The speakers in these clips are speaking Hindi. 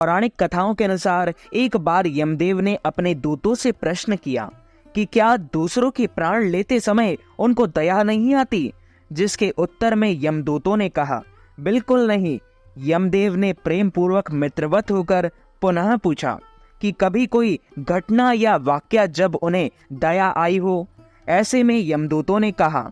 पौराणिक कथाओं के अनुसार एक बार यमदेव ने अपने दूतों से प्रश्न किया कि क्या दूसरों के प्राण लेते समय उनको दया नहीं आती, जिसके उत्तर में यमदूतों ने कहा, बिल्कुल नहीं। यमदेव ने प्रेम पूर्वक मित्रवत होकर पुनः पूछा कि कभी कोई घटना या वाक्या जब उन्हें दया आई हो। ऐसे में यमदूतों ने कहा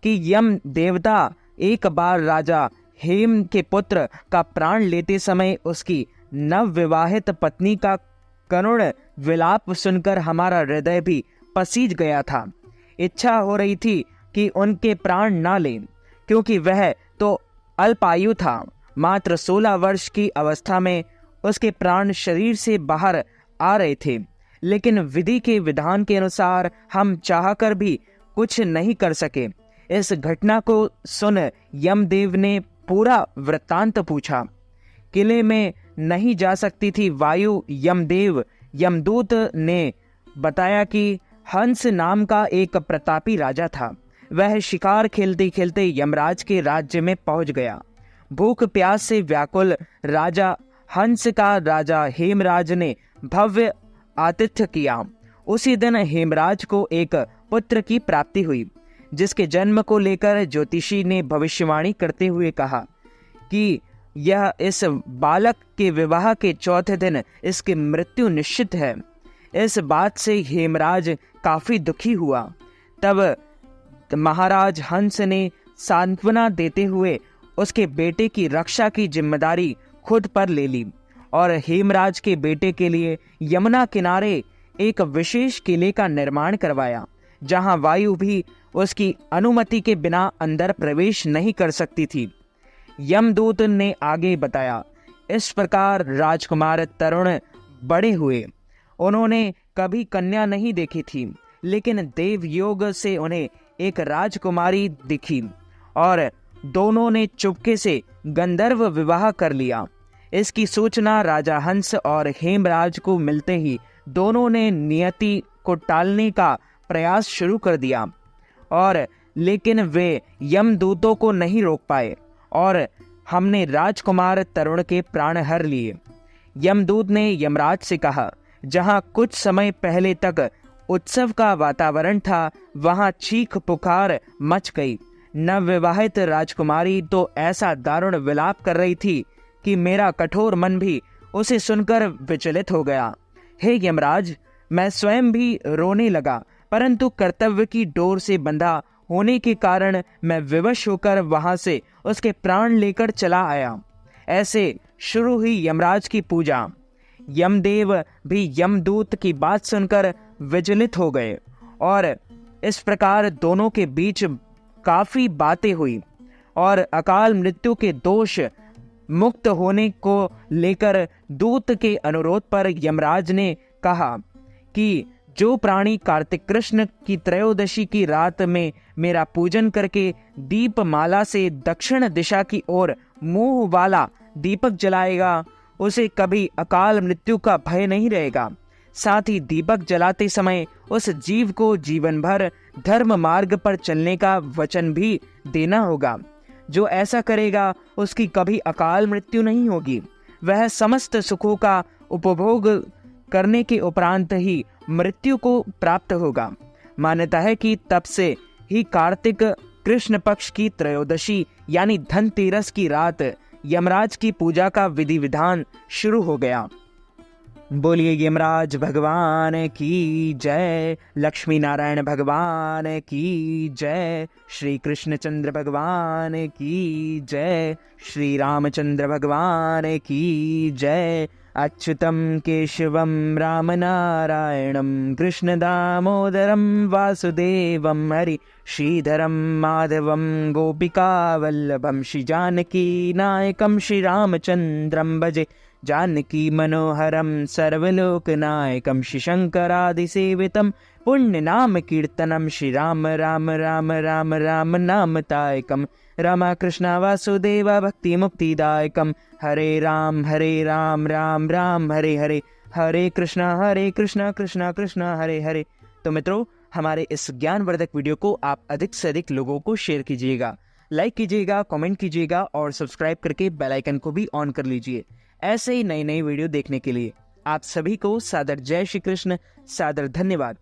कि यम देवता एक बार राजा हेम के पुत्र का प्राण लेते समय उसकी नवविवाहित पत्नी का करुण विलाप सुनकर हमारा हृदय भी पसीज गया था। इच्छा हो रही थी कि उनके प्राण ना लें, क्योंकि वह तो अल्पायु था। मात्र 16 वर्ष की अवस्था में उसके प्राण शरीर से बाहर आ रहे थे, लेकिन विधि के विधान के अनुसार हम चाहकर भी कुछ नहीं कर सके। इस घटना को सुन यमदेव ने पूरा वृत्तांत पूछा। किले में नहीं जा सकती थी वायु। यमदूत ने बताया कि हंस नाम का एक प्रतापी राजा था। वह शिकार खेलते खेलते यमराज के राज्य में पहुंच गया। भूख प्यास से व्याकुल राजा हंस का राजा हेमराज ने भव्य आतिथ्य किया। उसी दिन हेमराज को एक पुत्र की प्राप्ति हुई, जिसके जन्म को लेकर ज्योतिषी ने भविष्यवाणी करते हुए कहा कि यह इस बालक के विवाह के चौथे दिन इसकी मृत्यु निश्चित है। इस बात से हेमराज काफी दुखी हुआ। तब महाराज हंस ने सांत्वना देते हुए उसके बेटे की रक्षा की जिम्मेदारी खुद पर ले ली और हेमराज के बेटे के लिए यमुना किनारे एक विशेष किले का निर्माण करवाया, जहां वायु भी उसकी अनुमति के बिना अंदर प्रवेश नहीं कर सकती थी। यमदूत ने आगे बताया, इस प्रकार राजकुमार तरुण बड़े हुए। उन्होंने कभी कन्या नहीं देखी थी, लेकिन देव योग से उन्हें एक राजकुमारी दिखी और दोनों ने चुपके से गंधर्व विवाह कर लिया। इसकी सूचना राजा हंस और हेमराज को मिलते ही दोनों ने नियति को टालने का प्रयास शुरू कर दिया, और लेकिन वे यमदूतों को नहीं रोक पाए और हमने राजकुमार तरुण के प्राण हर लिए। यमदूत ने यमराज से कहा, जहां कुछ समय पहले तक उत्सव का वातावरण था, वहां चीख पुकार मच गई। नवविवाहित राजकुमारी तो ऐसा दारुण विलाप कर रही थी कि मेरा कठोर मन भी उसे सुनकर विचलित हो गया। हे यमराज, मैं स्वयं भी रोने लगा, परंतु कर्तव्य की डोर से बंधा होने के कारण मैं विवश होकर वहां से उसके प्राण लेकर चला आया। ऐसे शुरू हुई यमराज की पूजा। यमदेव भी यमदूत की बात सुनकर विचलित हो गए और इस प्रकार दोनों के बीच काफी बातें हुई और अकाल मृत्यु के दोष मुक्त होने को लेकर दूत के अनुरोध पर यमराज ने कहा कि जो प्राणी कार्तिक कृष्ण की त्रयोदशी की रात में मेरा पूजन करके दीपमाला से दक्षिण दिशा की ओर मुंह वाला दीपक जलाएगा, उसे कभी अकाल मृत्यु का भय नहीं रहेगा। साथ ही दीपक जलाते समय उस जीव को जीवन भर धर्म मार्ग पर चलने का वचन भी देना होगा। जो ऐसा करेगा उसकी कभी अकाल मृत्यु नहीं होगी। वह समस्त सुखों का उपभोग करने के उपरांत ही मृत्यु को प्राप्त होगा। मान्यता है कि तब से ही कार्तिक कृष्ण पक्ष की त्रयोदशी यानी धनतेरस की रात यमराज की पूजा का विधि विधान शुरू हो गया। बोलिए यमराज भगवान की जय, लक्ष्मी नारायण भगवान की जय, श्री कृष्णचंद्र भगवान की जय, श्री रामचंद्र भगवान की जय। अच्युतम केशवम राम नारायणम कृष्ण दामोदरम वासुदेवम हरि श्रीधरम माधवम गोपिका वल्लभम श्री जानकी नायकम श्री रामचंद्रम भजे जानकी मनोहरम सर्वलोकनायकम श्री शंकरादिसेवितम पुण्य नाम कीर्तनम श्री राम राम राम राम राम नामतायकम रमा कृष्ण वासुदेव भक्ति मुक्तिदायकम हरे राम राम राम हरे हरे, हरे कृष्ण कृष्ण कृष्ण हरे हरे। तो मित्रों, हमारे इस ज्ञानवर्धक वीडियो को आप अधिक से अधिक लोगों को शेयर कीजिएगा, लाइक कीजिएगा, कमेंट कीजिएगा और सब्सक्राइब करके बेल आइकन को भी ऑन कर लीजिए। ऐसे ही नई नई वीडियो देखने के लिए। आप सभी को सादर जय श्री कृष्ण, सादर धन्यवाद।